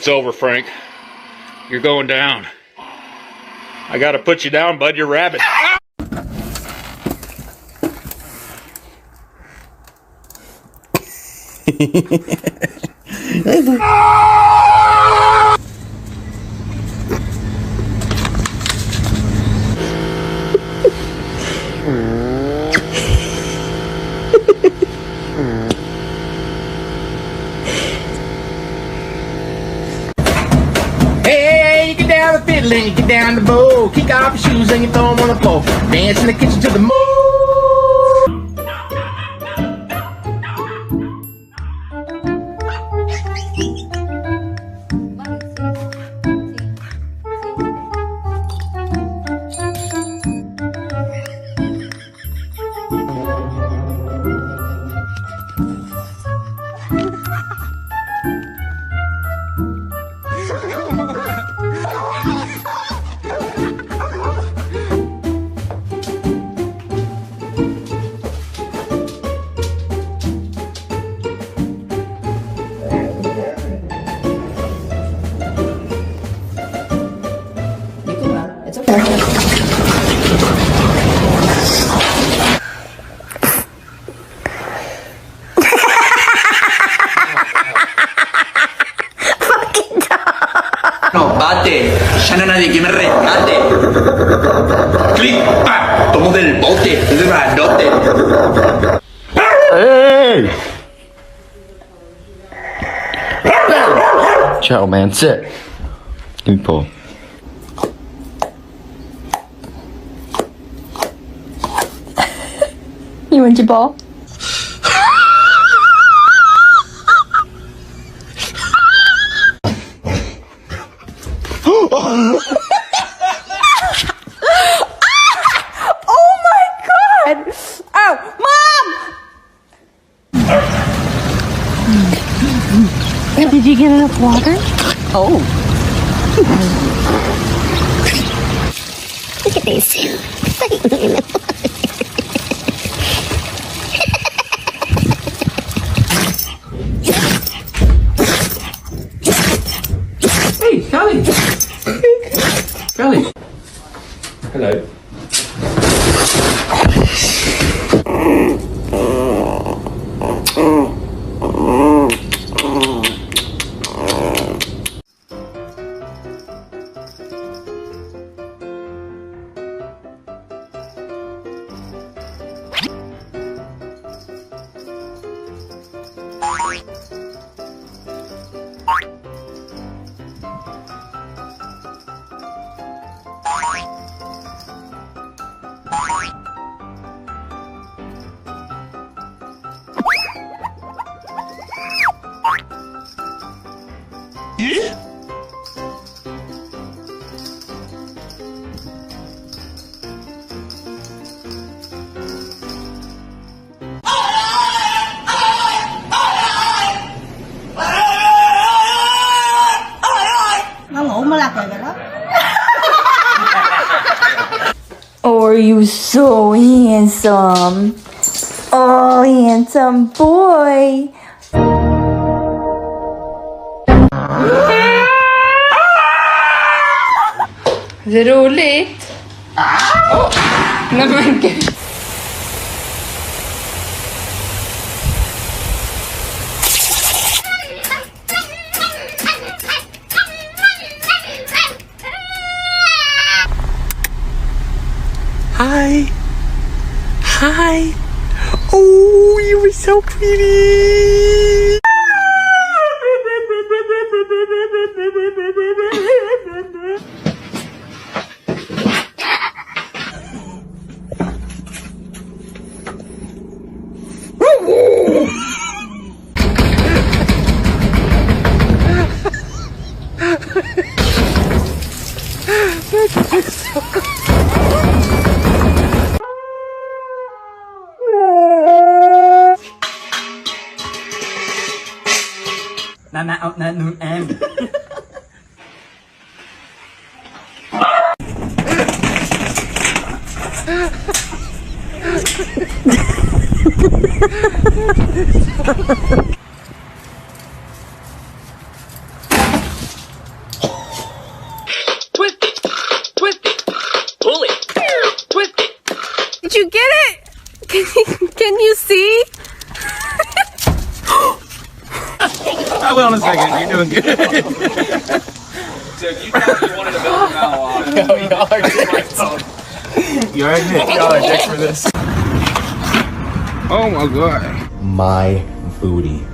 It's over, Frank. You're going down. I gotta put you down, bud. You're rabbit. Hey, you get down the fiddle and you get down the bow. Kick off your shoes and you throw them on the floor. Dance in the kitchen to the moon. No, bate, ya no hay nadie que me rescate. Clic, pa, tomo del bote, del grandote. Hey! Ciao, man. Sit. Give me a pull. You want your ball? Oh my God! Oh, Mom! Did you get enough water? Oh. Look at these two. Hey, Callie. Callie. Hello. Oh, are you so handsome? Oh, handsome boy. Är det roligt? Nej men gud. Hi. Hi. Oh, you were so pretty. Nun em. See? I will in a second. You're doing good. So if you thought you wanted to build a now Yo, y'all are dicks. You alright, Nick? Y'all are dicks for this. Oh my god. My booty.